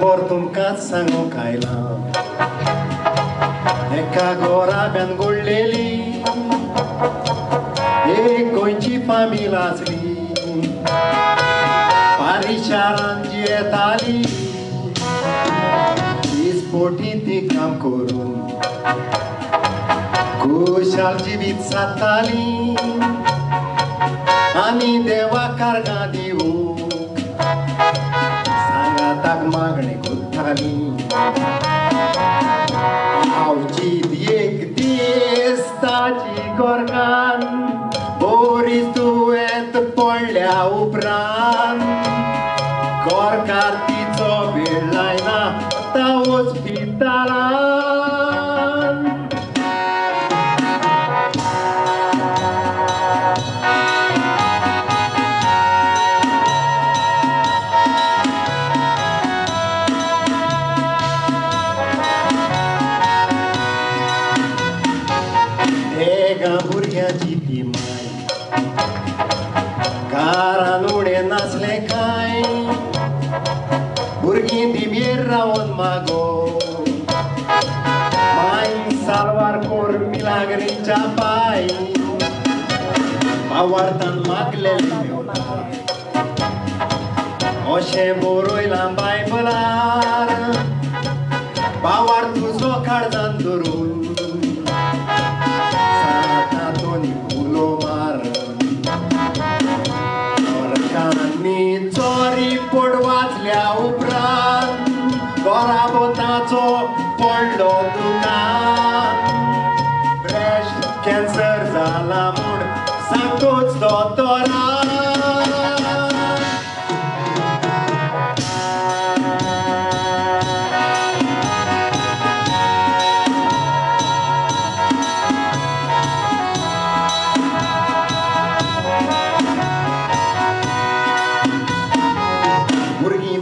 खबर तुमकां सांगूंक आयला एका गोराब्यान घडलेली एक गोंयची फामील आसली पारिशारान जी येताली दिसपोटी ती काम करून खुशाल जिवीत सादताली आनी देवा कारगां दिवूंक सांगाताक मागणी कोत्ताली आवजीत एक दीस ताची गोरकान बोरीस दुयेंत पडल्या उपरांत गोरकार तिचो वेळ लायना ता हॉस्पिटलान एका भुरग्याची ती माय घरान उणें नासलें कांय भुरगीं दिमेर रावन मागो माय सालवार कोर मिलाग्रीच्या पाय आवार्थान मागलेलें मेवता अशें बरयलां बायबलार बावार तुजो काळजान धरून उलो मार गोरकांनी चोरी पड वाचल्या उपरांत गोराबोताचो पडलो दुकान ब्रेस्ट कॅन्सर जाला म्हूण सांगतोच दोतोरान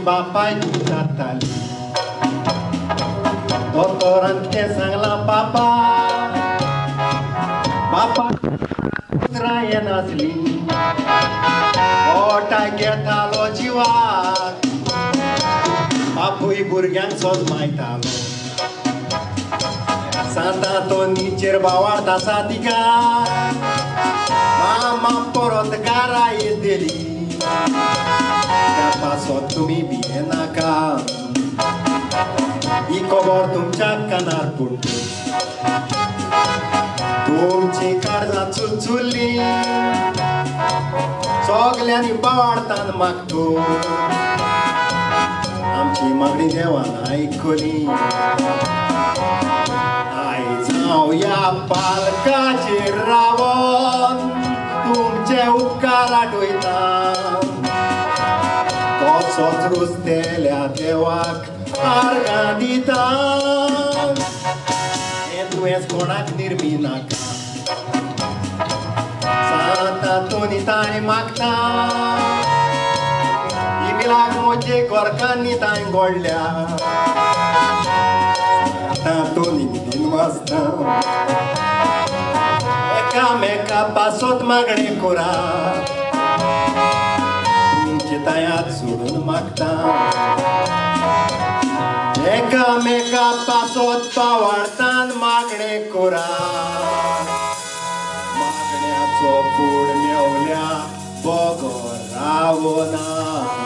बापाय जाताली दोतोरान कितें सांगलां पापा बापा राय नासली ओटाक घेतालो जिवाक बापूय भुरग्यांक सोद मायतालो सांता तो नीचेर बावार्थ आसा तिका मामा परत घरा येतली पासत तुमी भिये नाका ही खबर तुमच्या कानार पडली तुमची काळजां चुचुल्ली सगल्यांनी बावार्थान मागतो आमची मागणी देवान आयकली आयज हांव ह्या पालकाचेर रावन तुमचे उपकार आठवयता तोच रुजतेल्या देवाक आर्गां दिता हें दुयेंस कोणाक निर्मी नाका सांता तो निताय मागता ही मिलाक म्हजे गोरकान निताय घडल्या सांता तो निमतीन वाचता एकामेका पासत मागणी कोरा तयात सोडून मागता एकामेका पासत पावार्थान मागणे कोरा मागण्याचो पूड मेवल्या बगो रावना